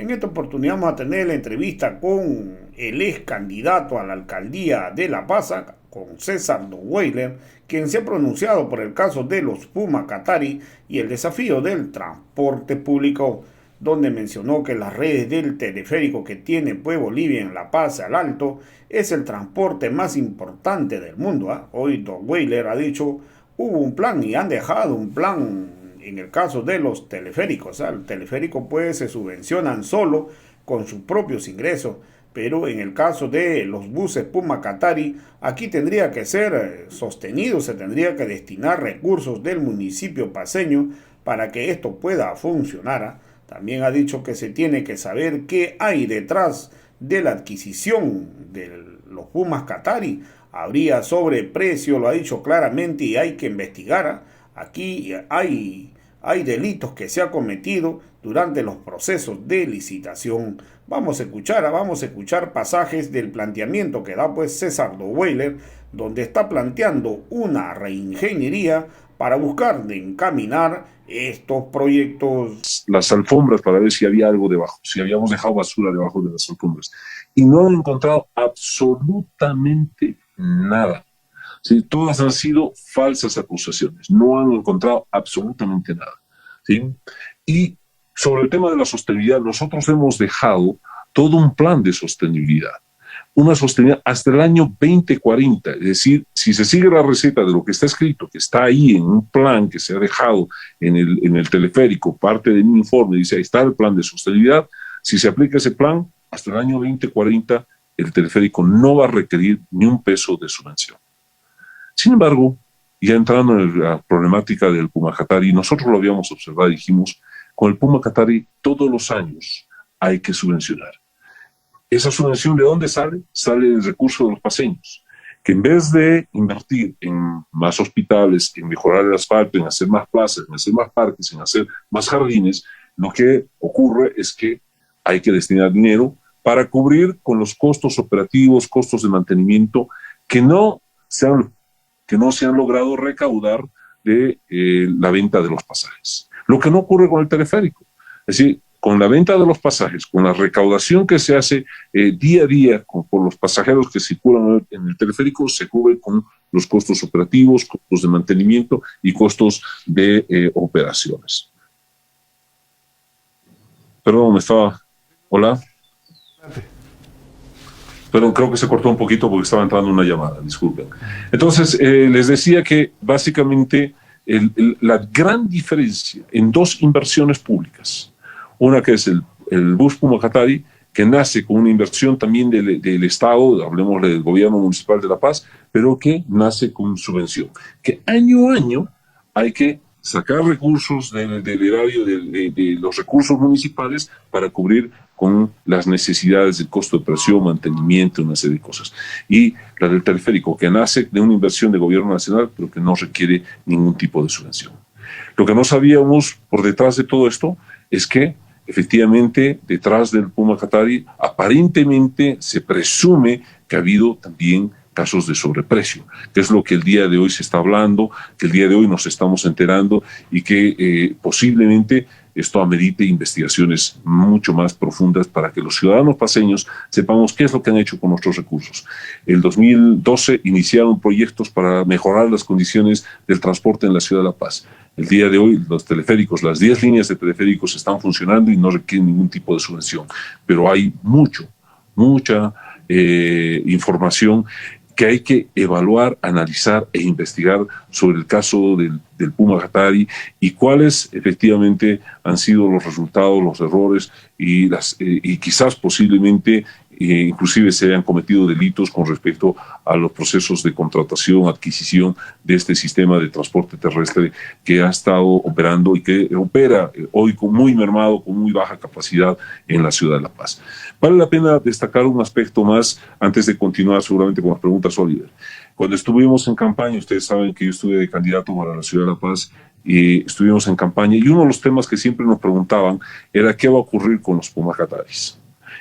En esta oportunidad vamos a tener la entrevista con el ex candidato a la alcaldía de La Paz, con César Weiler, quien se ha pronunciado por el caso de los Puma Katari y el desafío del transporte público, donde mencionó que las redes del teleférico que tiene Pueblo Bolivia en La Paz al Alto es el transporte más importante del mundo. Hoy Don Weiler ha dicho, hubo un plan y han dejado un plan en el caso de los teleféricos. El teleférico pues se subvencionan solo con sus propios ingresos, pero en el caso de los buses Puma Katari, aquí tendría que ser sostenido, se tendría que destinar recursos del municipio paceño para que esto pueda funcionar. También ha dicho que se tiene que saber qué hay detrás de la adquisición de los Pumas Katari. Habría sobreprecio, lo ha dicho claramente, y hay que investigar. Aquí hay delitos que se ha cometido durante los procesos de licitación. Vamos a escuchar pasajes del planteamiento que da pues César Weiler, donde está planteando una reingeniería para buscar de encaminar estos proyectos. Las alfombras para ver si había algo debajo, si habíamos dejado basura debajo de las alfombras. Y no han encontrado absolutamente nada. ¿Sí? Todas han sido falsas acusaciones, no han encontrado absolutamente nada. ¿Sí? Y sobre el tema de la sostenibilidad, nosotros hemos dejado todo un plan de sostenibilidad, una sostenibilidad hasta el año 2040, es decir, si se sigue la receta de lo que está escrito, que está ahí en un plan que se ha dejado en el teleférico, parte de mi informe, dice, ahí está el plan de sostenibilidad, si se aplica ese plan, hasta el año 2040 el teleférico no va a requerir ni un peso de subvención. Sin embargo, ya entrando en la problemática del Puma Katari, nosotros lo habíamos observado y dijimos, con el Puma Katari todos los años hay que subvencionar. ¿Esa subvención de dónde sale? Sale del recurso de los paceños, que en vez de invertir en más hospitales, en mejorar el asfalto, en hacer más plazas, en hacer más parques, en hacer más jardines, lo que ocurre es que hay que destinar dinero para cubrir con los costos operativos, costos de mantenimiento que no se han logrado recaudar de la venta de los pasajes. Lo que no ocurre con el teleférico. Es decir, con la venta de los pasajes, con la recaudación que se hace día a día por los pasajeros que circulan en el teleférico, se cubre con los costos operativos, costos de mantenimiento y costos de operaciones. Perdón, Hola. Pero creo que se cortó un poquito porque estaba entrando una llamada, disculpen. Entonces, les decía que básicamente la gran diferencia en dos inversiones públicas, una que es el bus Puma Katari, que nace con una inversión también del Estado, hablemos del gobierno municipal de La Paz, pero que nace con subvención, que año a año hay que sacar recursos del erario de los recursos municipales para cubrir con las necesidades del costo de operación, mantenimiento, una serie de cosas. Y la del teleférico, que nace de una inversión de gobierno nacional, pero que no requiere ningún tipo de subvención. Lo que no sabíamos por detrás de todo esto es que, efectivamente, detrás del Puma Katari, aparentemente se presume que ha habido también casos de sobreprecio, que es lo que el día de hoy se está hablando, que el día de hoy nos estamos enterando y que posiblemente esto amerite investigaciones mucho más profundas para que los ciudadanos paceños sepamos qué es lo que han hecho con nuestros recursos. El 2012 iniciaron proyectos para mejorar las condiciones del transporte en la ciudad de La Paz. El día de hoy los teleféricos, las 10 líneas de teleféricos están funcionando y no requieren ningún tipo de subvención, pero hay mucha información que hay que evaluar, analizar e investigar sobre el caso del Puma Katari y cuáles efectivamente han sido los resultados, los errores y quizás posiblemente inclusive se hayan cometido delitos con respecto a los procesos de contratación, adquisición de este sistema de transporte terrestre que ha estado operando y que opera hoy muy mermado, con muy baja capacidad en la ciudad de La Paz. Vale la pena destacar un aspecto más antes de continuar seguramente con las preguntas, Oliver. Cuando estuvimos en campaña, ustedes saben que yo estuve de candidato para la ciudad de La Paz, estuvimos en campaña y uno de los temas que siempre nos preguntaban era qué va a ocurrir con los Puma Kataris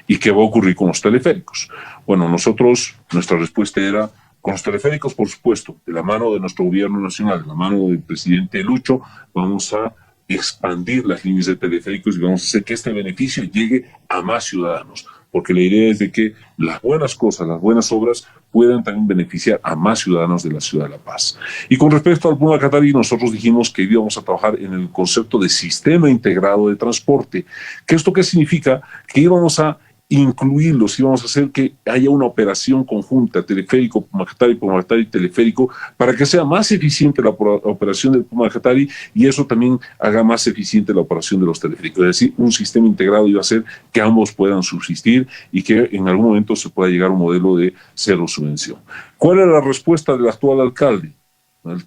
y qué va a ocurrir con los teleféricos. Bueno, nuestra respuesta era, con los teleféricos, por supuesto, de la mano de nuestro gobierno nacional, de la mano del presidente Lucho, vamos a expandir las líneas de teleféricos y vamos a hacer que este beneficio llegue a más ciudadanos, porque la idea es de que las buenas cosas, las buenas obras puedan también beneficiar a más ciudadanos de la ciudad de La Paz. Y con respecto al Puma Catarí, nosotros dijimos que íbamos a trabajar en el concepto de sistema integrado de transporte. ¿Esto qué significa? Que íbamos a incluirlos y vamos a hacer que haya una operación conjunta, teleférico, Puma Catarí, teleférico, para que sea más eficiente la operación del Puma Catarí y eso también haga más eficiente la operación de los teleféricos. Es decir, un sistema integrado iba a hacer que ambos puedan subsistir y que en algún momento se pueda llegar a un modelo de cero subvención. ¿Cuál era la respuesta del actual alcalde?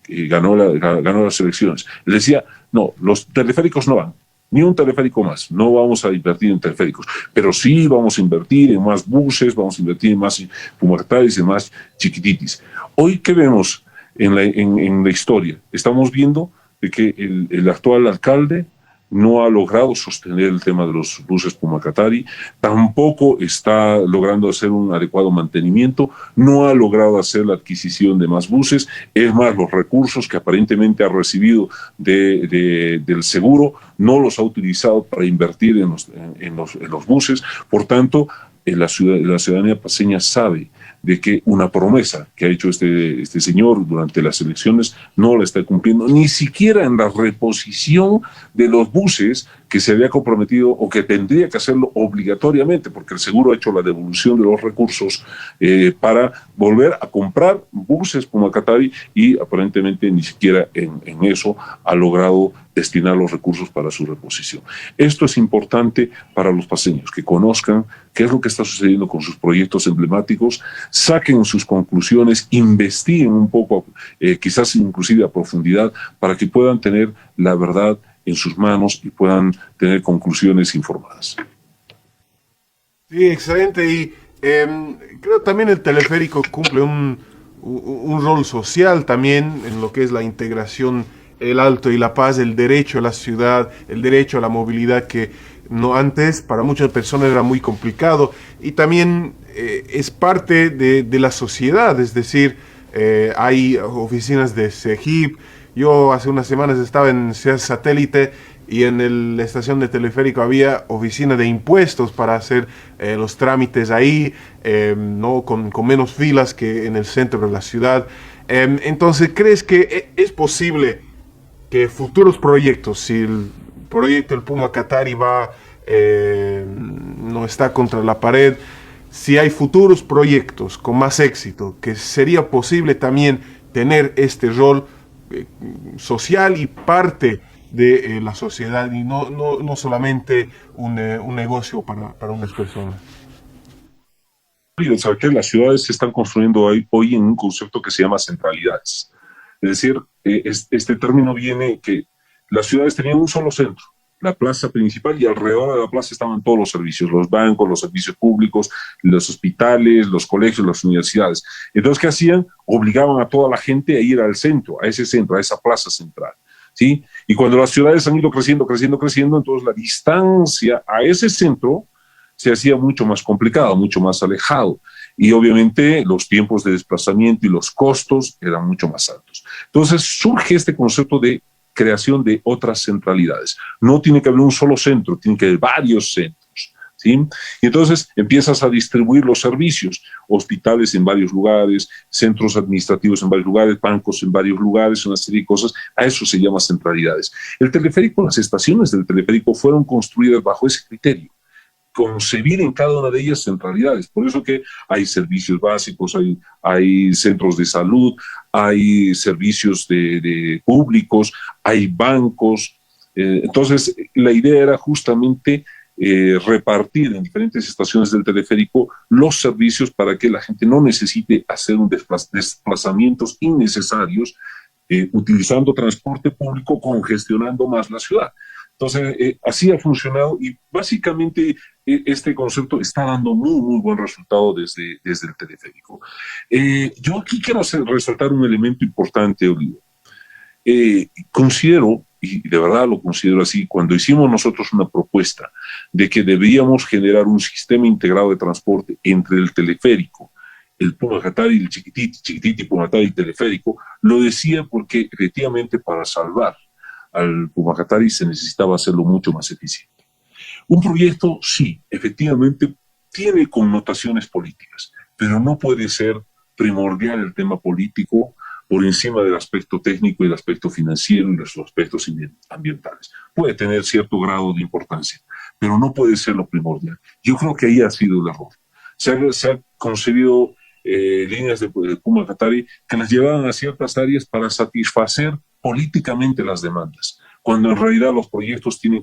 Que ganó las elecciones. Le decía, no, los teleféricos no van. Ni un teleférico más, no vamos a invertir en teleféricos, pero sí vamos a invertir en más buses, vamos a invertir en más Pumacataris, en más chiquititis. Hoy, ¿qué vemos en la historia? Estamos viendo de que el actual alcalde no ha logrado sostener el tema de los buses Pumacatari, tampoco está logrando hacer un adecuado mantenimiento, no ha logrado hacer la adquisición de más buses, es más, los recursos que aparentemente ha recibido del seguro no los ha utilizado para invertir en los buses, por tanto, la ciudadanía paceña sabe de que una promesa que ha hecho este señor durante las elecciones no la está cumpliendo, ni siquiera en la reposición de los buses que se había comprometido o que tendría que hacerlo obligatoriamente, porque el seguro ha hecho la devolución de los recursos para volver a comprar buses Pumacatarí y aparentemente ni siquiera en eso ha logrado destinar los recursos para su reposición. Esto es importante para los paceños, que conozcan qué es lo que está sucediendo con sus proyectos emblemáticos, saquen sus conclusiones, investiguen un poco, quizás inclusive a profundidad, para que puedan tener la verdad en sus manos y puedan tener conclusiones informadas. Sí, excelente. Y creo también el teleférico cumple un rol social también en lo que es la integración, el Alto y La Paz, el derecho a la ciudad, el derecho a la movilidad que no antes para muchas personas era muy complicado y también es parte de la sociedad, es decir, hay oficinas de CEGIP. Yo hace unas semanas estaba en Ciudad Satélite y en la estación de teleférico había oficina de impuestos para hacer los trámites ahí, no con menos filas que en el centro de la ciudad. Entonces, ¿crees que es posible que futuros proyectos, si el proyecto del Puma Catarí no está contra la pared, si hay futuros proyectos con más éxito, que sería posible también tener este rol social y parte de la sociedad y no solamente un negocio para unas personas? ¿Sabe qué? Las ciudades se están construyendo hoy en un concepto que se llama centralidades. Es decir, este término viene que las ciudades tenían un solo centro, la plaza principal, y alrededor de la plaza estaban todos los servicios, los bancos, los servicios públicos, los hospitales, los colegios, las universidades. Entonces, ¿qué hacían? Obligaban a toda la gente a ir al centro, a esa plaza central, ¿sí? Y cuando las ciudades han ido creciendo, entonces la distancia a ese centro se hacía mucho más complicado, mucho más alejado. Y obviamente los tiempos de desplazamiento y los costos eran mucho más altos. Entonces surge este concepto de creación de otras centralidades. No tiene que haber un solo centro, tiene que haber varios centros, ¿sí? Y entonces empiezas a distribuir los servicios, hospitales en varios lugares, centros administrativos en varios lugares, bancos en varios lugares, una serie de cosas. A eso se llama centralidades. El teleférico, las estaciones del teleférico fueron construidas bajo ese criterio, concebir en cada una de ellas centralidades. Por eso que hay servicios básicos, hay centros de salud, hay servicios de públicos, hay bancos. Entonces, la idea era justamente repartir en diferentes estaciones del teleférico los servicios para que la gente no necesite hacer desplazamientos innecesarios utilizando transporte público, congestionando más la ciudad. Entonces, así ha funcionado y básicamente este concepto está dando muy buen resultado desde el teleférico. Yo aquí quiero resaltar un elemento importante, Olivo. Considero, y de verdad lo considero así, cuando hicimos nosotros una propuesta de que deberíamos generar un sistema integrado de transporte entre el teleférico, el Puma Catarí, el Chiquititi, Puma Catarí y teleférico, lo decía porque efectivamente para salvar al Pumacatari se necesitaba hacerlo mucho más eficiente. Un proyecto, sí, efectivamente, tiene connotaciones políticas, pero no puede ser primordial el tema político por encima del aspecto técnico y el aspecto financiero y los aspectos ambientales. Puede tener cierto grado de importancia, pero no puede ser lo primordial. Yo creo que ahí ha sido el error. Se ha concebido líneas de Pumacatari que las llevaban a ciertas áreas para satisfacer políticamente las demandas, cuando en realidad los proyectos tienen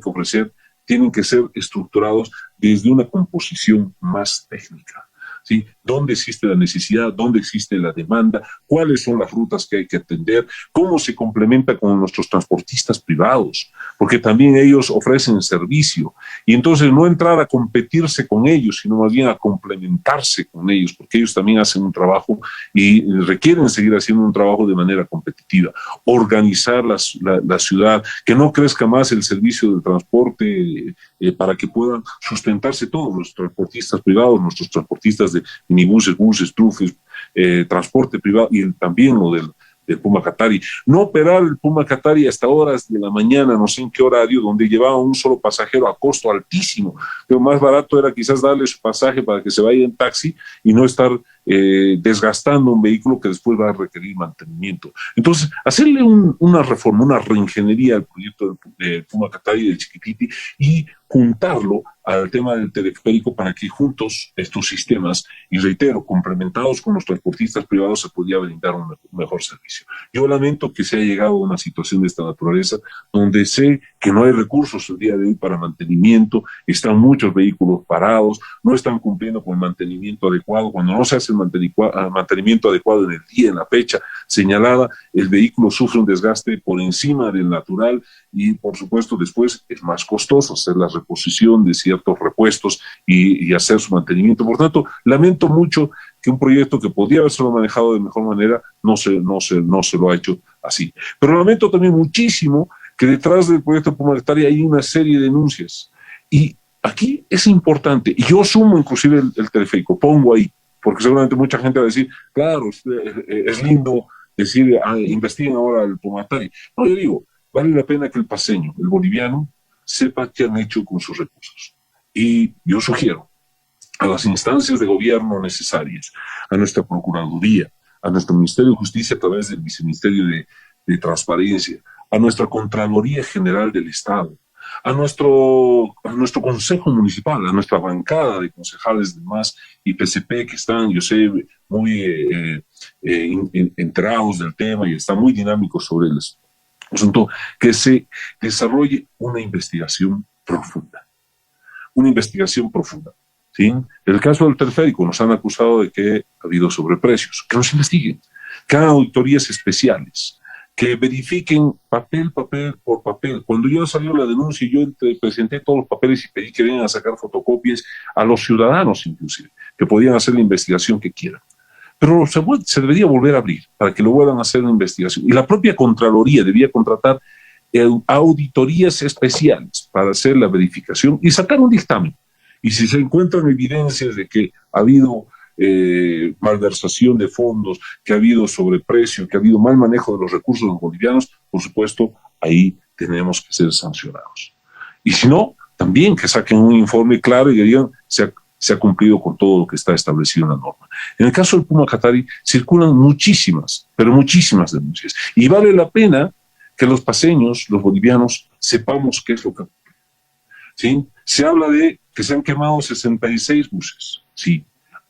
que ser estructurados desde una composición más técnica. ¿Sí? ¿Dónde existe la necesidad? ¿Dónde existe la demanda? ¿Cuáles son las rutas que hay que atender? ¿Cómo se complementa con nuestros transportistas privados? Porque también ellos ofrecen servicio. Y entonces no entrar a competirse con ellos, sino más bien a complementarse con ellos, porque ellos también hacen un trabajo y requieren seguir haciendo un trabajo de manera competitiva. Organizar la ciudad, que no crezca más el servicio del transporte para que puedan sustentarse todos los transportistas privados, nuestros transportistas de minibuses, buses, trufes, transporte privado y también lo del Pumacatari. No operar el Pumacatari hasta horas de la mañana, no sé en qué horario, donde llevaba un solo pasajero a costo altísimo. Lo más barato era quizás darle su pasaje para que se vaya en taxi y no estar desgastando un vehículo que después va a requerir mantenimiento. Entonces, hacerle una reforma, una reingeniería al proyecto del Pumacatari y del Chiquititi y juntarlo al tema del teleférico para que juntos estos sistemas, y reitero, complementados con los transportistas privados, se podía brindar un mejor servicio. Yo lamento que se haya llegado a una situación de esta naturaleza, donde sé que no hay recursos el día de hoy para mantenimiento, están muchos vehículos parados, no están cumpliendo con el mantenimiento adecuado. Cuando no se hace el mantenimiento adecuado en el día, en la fecha señalada, el vehículo sufre un desgaste por encima del natural y, por supuesto, después es más costoso hacer la reposición de ciertos repuestos y hacer su mantenimiento. Por tanto, lamento mucho que un proyecto que podría haberse manejado de mejor manera no se lo ha hecho así. Pero lamento también muchísimo que detrás del proyecto Pumacatari hay una serie de denuncias. Y aquí es importante, y yo sumo inclusive el teleférico, pongo ahí, porque seguramente mucha gente va a decir, claro, es lindo decir, investiguen ahora el Pumacatari. No, yo digo, vale la pena que el paseño, el boliviano, sepa qué han hecho con sus recursos. Y yo sugiero a las instancias de gobierno necesarias, a nuestra Procuraduría, a nuestro Ministerio de Justicia a través del Viceministerio de Transparencia, a nuestra Contraloría General del Estado, a nuestro Consejo Municipal, a nuestra bancada de concejales de MAS y PCP que están, yo sé, muy enterados del tema y están muy dinámicos sobre el asunto, que se desarrolle una investigación profunda. Una investigación profunda. ¿Sí? En el caso del teleférico nos han acusado de que ha habido sobreprecios. Que nos investiguen, que hagan auditorías especiales, que verifiquen papel por papel. Cuando yo salió la denuncia, yo presenté todos los papeles y pedí que vengan a sacar fotocopias a los ciudadanos inclusive, que podían hacer la investigación que quieran. Pero se debería volver a abrir para que lo vuelvan a hacer una investigación. Y la propia Contraloría debía contratar auditorías especiales para hacer la verificación y sacar un dictamen. Y si se encuentran evidencias de que ha habido malversación de fondos, que ha habido sobreprecio, que ha habido mal manejo de los recursos de los bolivianos, por supuesto, ahí tenemos que ser sancionados. Y si no, también que saquen un informe claro y que digan se ha cumplido con todo lo que está establecido en la norma. En el caso del Pumacatari circulan muchísimas, pero muchísimas denuncias. Y vale la pena que los paseños, los bolivianos, sepamos qué es lo que ocurre. ¿Sí? Se habla de que se han quemado 66 buses. Sí,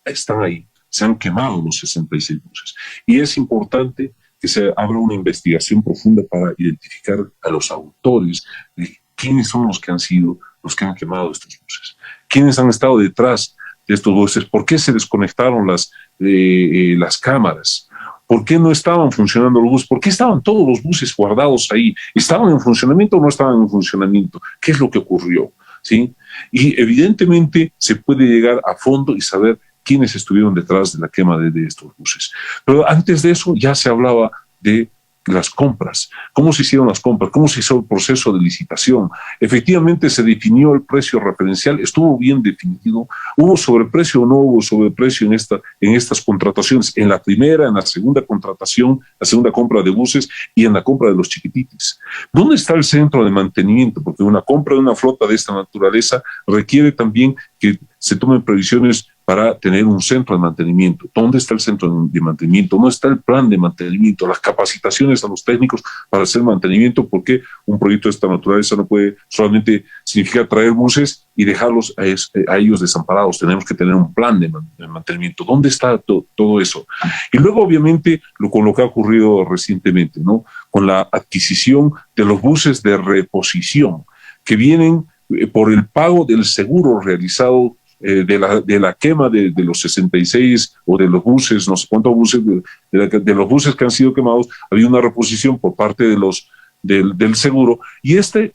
están ahí. Se han quemado los 66 buses. Y es importante que se abra una investigación profunda para identificar a los autores de quiénes son los que han sido los que han quemado estos buses. ¿Quiénes han estado detrás de estos buses? ¿Por qué se desconectaron las cámaras? ¿Por qué no estaban funcionando los buses? ¿Por qué estaban todos los buses guardados ahí? ¿Estaban en funcionamiento o no estaban en funcionamiento? ¿Qué es lo que ocurrió? ¿Sí? Y evidentemente se puede llegar a fondo y saber quiénes estuvieron detrás de la quema de estos buses. Pero antes de eso ya se hablaba de las compras, cómo se hicieron las compras, cómo se hizo el proceso de licitación. Efectivamente se definió el precio referencial, estuvo bien definido, hubo sobreprecio o no hubo sobreprecio en estas contrataciones, en la primera, en la segunda contratación, la segunda compra de buses y en la compra de los chiquititis. ¿Dónde está el centro de mantenimiento? Porque una compra de una flota de esta naturaleza requiere también que se tomen previsiones para tener un centro de mantenimiento. ¿Dónde está el centro de mantenimiento? ¿Dónde está el plan de mantenimiento? Las capacitaciones a los técnicos para hacer mantenimiento, porque un proyecto de esta naturaleza no puede solamente significar traer buses y dejarlos a ellos desamparados. Tenemos que tener un plan de mantenimiento. ¿Dónde está todo eso? Y luego, obviamente, con lo que ha ocurrido recientemente, ¿no? Con la adquisición de los buses de reposición, que vienen por el pago del seguro realizado de la quema de los 66 o de los buses, no sé cuántos buses, de los buses que han sido quemados, había una reposición por parte del seguro y estos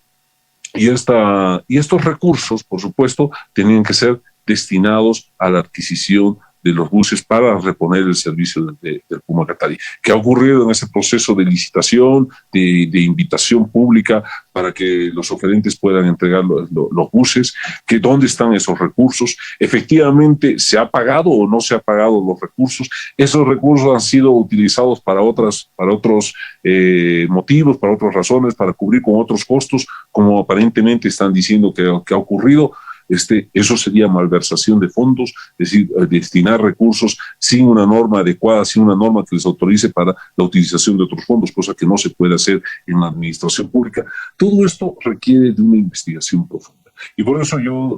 recursos, por supuesto, tenían que ser destinados a la adquisición de los buses para reponer el servicio del Puma Qatari. ¿Qué ha ocurrido en ese proceso de licitación, de invitación pública para que los oferentes puedan entregar los buses? ¿Dónde están esos recursos? ¿Efectivamente se ha pagado o no se ha pagado los recursos? Esos recursos han sido utilizados para otros motivos, para otras razones, para cubrir con otros costos, como aparentemente están diciendo que ha ocurrido. Eso sería malversación de fondos, es decir, destinar recursos sin una norma adecuada, sin una norma que les autorice para la utilización de otros fondos, cosa que no se puede hacer en la administración pública. Todo esto requiere de una investigación profunda. Y por eso yo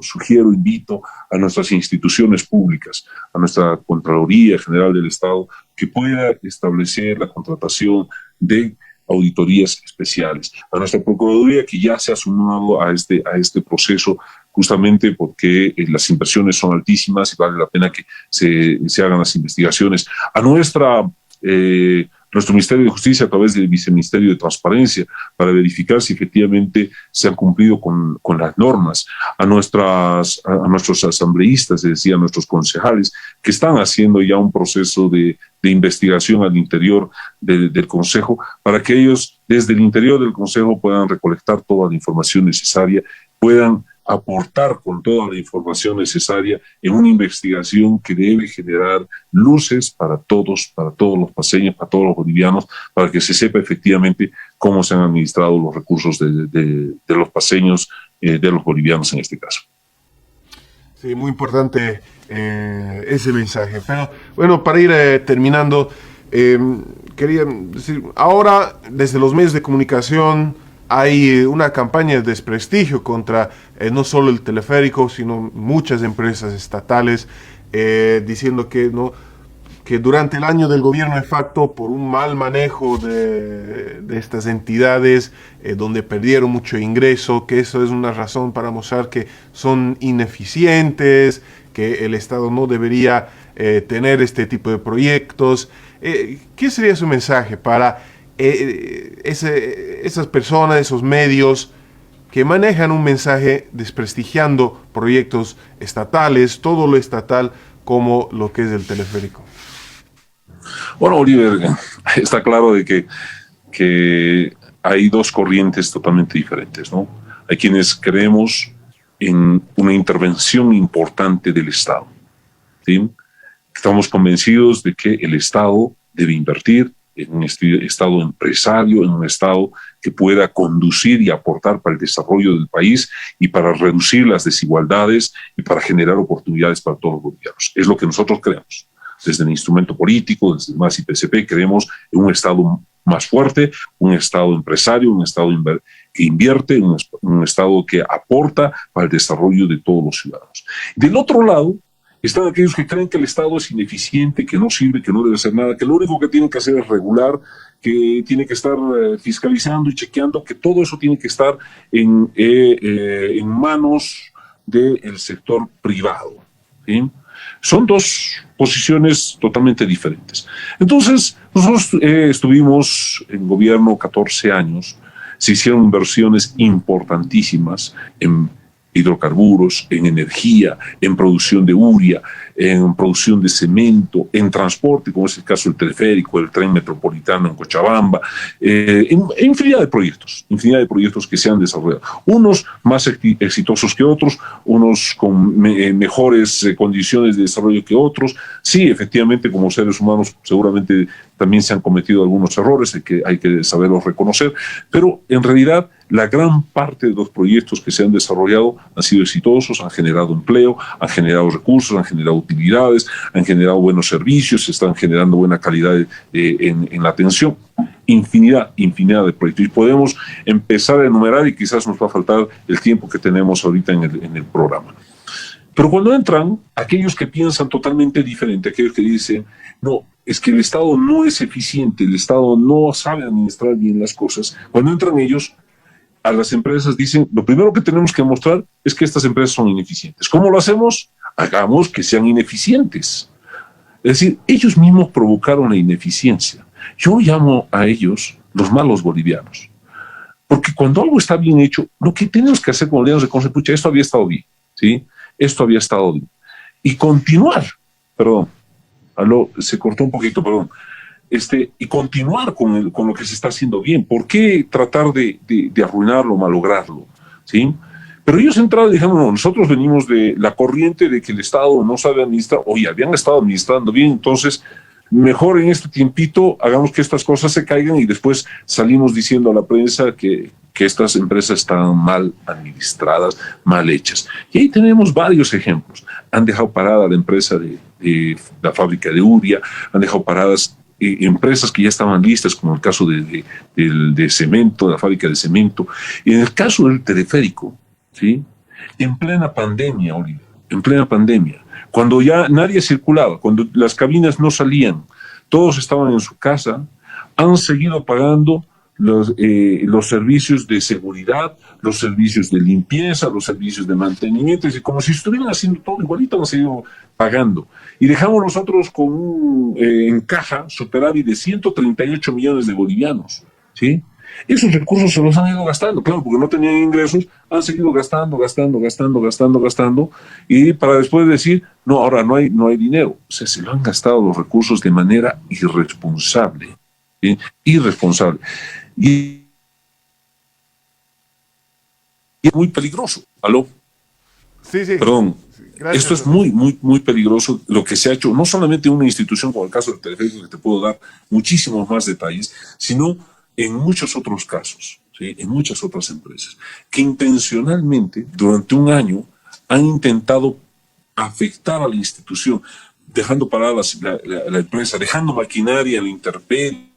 invito a nuestras instituciones públicas, a nuestra Contraloría General del Estado, que pueda establecer la contratación de auditorías especiales, a nuestra Procuraduría, que ya se ha sumado a este proceso, justamente porque las inversiones son altísimas y vale la pena que se hagan las investigaciones, a nuestro Ministerio de Justicia a través del Viceministerio de Transparencia, para verificar si efectivamente se han cumplido con las normas, a nuestros asambleístas, es decir, a nuestros concejales, que están haciendo ya un proceso de investigación al interior del Consejo, para que ellos desde el interior del Consejo puedan recolectar toda la información necesaria, puedan aportar con toda la información necesaria en una investigación que debe generar luces para todos los paseños, para todos los bolivianos, para que se sepa efectivamente cómo se han administrado los recursos de los paseños, de los bolivianos en este caso. Sí, muy importante ese mensaje. Pero bueno, para ir terminando, quería decir, ahora desde los medios de comunicación hay una campaña de desprestigio contra no solo el teleférico, sino muchas empresas estatales, diciendo que durante el año del gobierno de facto, por un mal manejo de estas entidades, donde perdieron mucho ingreso, que eso es una razón para mostrar que son ineficientes, que el Estado no debería tener este tipo de proyectos. ¿Qué sería su mensaje para esas personas, esos medios que manejan un mensaje desprestigiando proyectos estatales, todo lo estatal, como lo que es el teleférico? Bueno, Oliver, está claro de que hay dos corrientes totalmente diferentes, ¿no? Hay quienes creemos en una intervención importante del Estado, ¿sí? Estamos convencidos de que el Estado debe invertir en un Estado empresario, en un Estado que pueda conducir y aportar para el desarrollo del país y para reducir las desigualdades y para generar oportunidades para todos los bolivianos. Es lo que nosotros creemos. Desde el instrumento político, desde el MAS y PCP, creemos en un Estado más fuerte, un Estado empresario, un Estado que invierte, un Estado que aporta para el desarrollo de todos los ciudadanos. Del otro lado, están aquellos que creen que el Estado es ineficiente, que no sirve, que no debe hacer nada, que lo único que tiene que hacer es regular, que tiene que estar fiscalizando y chequeando, que todo eso tiene que estar en manos del sector privado, ¿sí? Son dos posiciones totalmente diferentes. Entonces, nosotros estuvimos en gobierno 14 años, se hicieron inversiones importantísimas en hidrocarburos, en energía, en producción de urea, en producción de cemento, en transporte, como es el caso del teleférico, el tren metropolitano en Cochabamba, en infinidad de proyectos que se han desarrollado. Unos más exitosos que otros, unos con mejores condiciones de desarrollo que otros. Sí, efectivamente, como seres humanos seguramente también se han cometido algunos errores, hay que saberlos reconocer, pero en realidad la gran parte de los proyectos que se han desarrollado han sido exitosos, han generado empleo, han generado recursos, han generado utilidades, han generado buenos servicios, se están generando buena calidad en la atención. Infinidad de proyectos. Y podemos empezar a enumerar y quizás nos va a faltar el tiempo que tenemos ahorita en el programa. Pero cuando entran aquellos que piensan totalmente diferente, aquellos que dicen, no, es que el Estado no es eficiente, el Estado no sabe administrar bien las cosas, cuando entran ellos, a las empresas dicen, lo primero que tenemos que mostrar es que estas empresas son ineficientes. ¿Cómo lo hacemos? Hagamos que sean ineficientes. Es decir, ellos mismos provocaron la ineficiencia. Yo llamo a ellos los malos bolivianos. Porque cuando algo está bien hecho, lo que tenemos que hacer como bolivianos es reconocer, pucha, esto había estado bien, ¿sí? Esto había estado bien. Y continuar, perdón, se cortó un poquito, perdón. Y continuar con lo que se está haciendo bien. ¿Por qué tratar de arruinarlo, malograrlo? ¿Sí? Pero ellos entraron y dijeron, no, nosotros venimos de la corriente de que el Estado no sabe administrar, oye, habían estado administrando bien, entonces mejor en este tiempito hagamos que estas cosas se caigan y después salimos diciendo a la prensa que estas empresas están mal administradas, mal hechas. Y ahí tenemos varios ejemplos. Han dejado parada la empresa de la fábrica de urea, han dejado paradas empresas que ya estaban listas, como el caso de cemento, de la fábrica de cemento. Y en el caso del teleférico, ¿sí? En plena pandemia, Oliver, en plena pandemia, cuando ya nadie circulaba, cuando las cabinas no salían, todos estaban en su casa, han seguido pagando los servicios de seguridad, los servicios de limpieza, los servicios de mantenimiento, y como si estuvieran haciendo todo igualito, han seguido pagando. Y dejamos nosotros con en caja superávit de 138 millones de bolivianos, ¿sí? Esos recursos se los han ido gastando, claro, porque no tenían ingresos, han seguido gastando, y para después decir, no, ahora no hay dinero. O sea, se lo han gastado los recursos de manera irresponsable, ¿sí? Irresponsable. Y es muy peligroso. ¿Aló? Sí. Perdón. Gracias. Esto es muy peligroso lo que se ha hecho, no solamente en una institución como el caso del teleférico, que te puedo dar muchísimos más detalles, sino en muchos otros casos, ¿sí? En muchas otras empresas, que intencionalmente durante un año han intentado afectar a la institución, dejando parada la empresa, dejando maquinaria en la intemperie,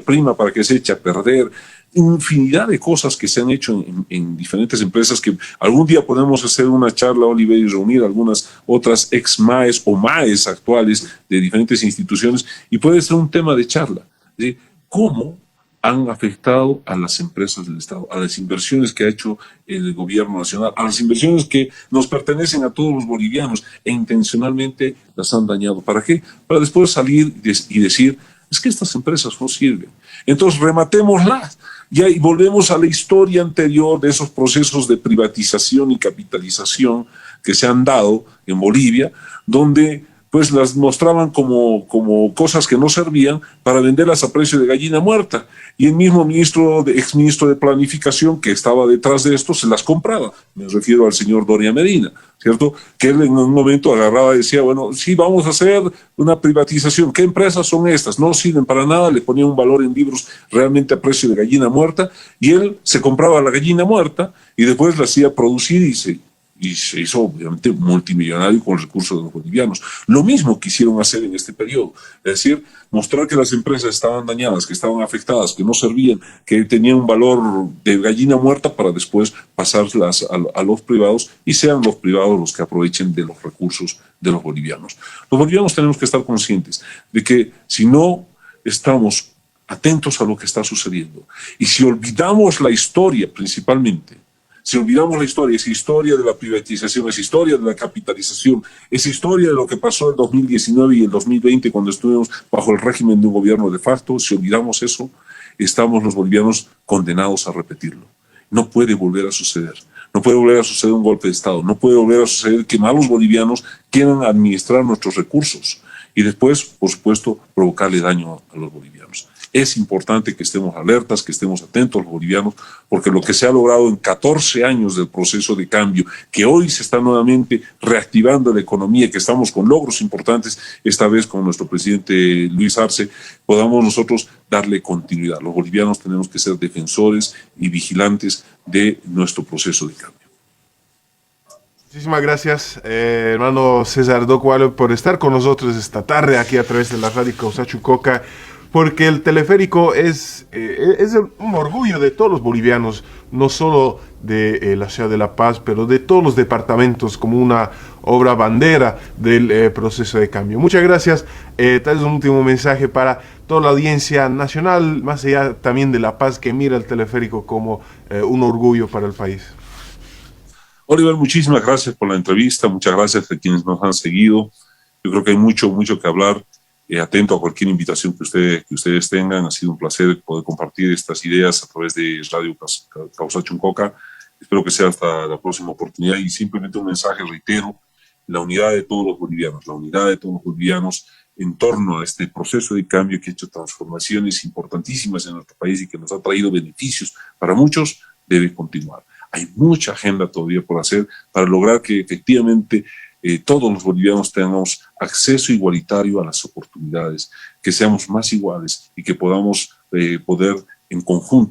prima para que se eche a perder, infinidad de cosas que se han hecho en diferentes empresas, que algún día podemos hacer una charla, Oliver, y reunir algunas otras ex-MAES o MAES actuales de diferentes instituciones, y puede ser un tema de charla, ¿sí? ¿Cómo han afectado a las empresas del Estado, a las inversiones que ha hecho el gobierno nacional, a las inversiones que nos pertenecen a todos los bolivianos, e intencionalmente las han dañado? ¿Para qué? Para después salir y decir, es que estas empresas no sirven. Entonces rematémoslas. Y volvemos a la historia anterior de esos procesos de privatización y capitalización que se han dado en Bolivia, donde pues las mostraban como cosas que no servían para venderlas a precio de gallina muerta. Y el mismo exministro de Planificación que estaba detrás de esto se las compraba. Me refiero al señor Doria Medina, ¿cierto? Que él en un momento agarraba y decía, bueno, sí, vamos a hacer una privatización. ¿Qué empresas son estas? No sirven para nada, le ponía un valor en libros realmente a precio de gallina muerta, y él se compraba la gallina muerta y después la hacía producir y se hizo obviamente multimillonario con los recursos de los bolivianos. Lo mismo quisieron hacer en este periodo, es decir, mostrar que las empresas estaban dañadas, que estaban afectadas, que no servían, que tenían un valor de gallina muerta, para después pasarlas a los privados, y sean los privados los que aprovechen de los recursos de los bolivianos. Los bolivianos tenemos que estar conscientes de que si no estamos atentos a lo que está sucediendo, y si olvidamos la historia principalmente, si olvidamos la historia, esa historia de la privatización, esa historia de la capitalización, esa historia de lo que pasó en 2019 y en 2020 cuando estuvimos bajo el régimen de un gobierno de facto, si olvidamos eso, estamos los bolivianos condenados a repetirlo. No puede volver a suceder. No puede volver a suceder un golpe de Estado, no puede volver a suceder que malos bolivianos quieran administrar nuestros recursos y después, por supuesto, provocarle daño a los bolivianos. Es importante que estemos alertas, que estemos atentos los bolivianos, porque lo que se ha logrado en 14 años del proceso de cambio, que hoy se está nuevamente reactivando la economía, que estamos con logros importantes, esta vez con nuestro presidente Luis Arce, podamos nosotros darle continuidad. Los bolivianos tenemos que ser defensores y vigilantes de nuestro proceso de cambio. Muchísimas gracias, hermano César Docwalder, por estar con nosotros esta tarde aquí a través de la radio Causachucoca, porque el teleférico es un orgullo de todos los bolivianos, no solo de la ciudad de La Paz, pero de todos los departamentos, como una obra bandera del proceso de cambio. Muchas gracias. Tal vez un último mensaje para toda la audiencia nacional, más allá también de La Paz, que mira el teleférico como un orgullo para el país. Oliver, muchísimas gracias por la entrevista, muchas gracias a quienes nos han seguido. Yo creo que hay mucho que hablar. Atento a cualquier invitación que ustedes tengan. Ha sido un placer poder compartir estas ideas a través de Radio Causachucoca. Espero que sea hasta la próxima oportunidad y simplemente un mensaje, reitero, la unidad de todos los bolivianos, la unidad de todos los bolivianos en torno a este proceso de cambio que ha hecho transformaciones importantísimas en nuestro país y que nos ha traído beneficios para muchos, debe continuar. Hay mucha agenda todavía por hacer para lograr que efectivamente todos los bolivianos tengamos acceso igualitario a las oportunidades, que seamos más iguales y que podamos poder en conjunto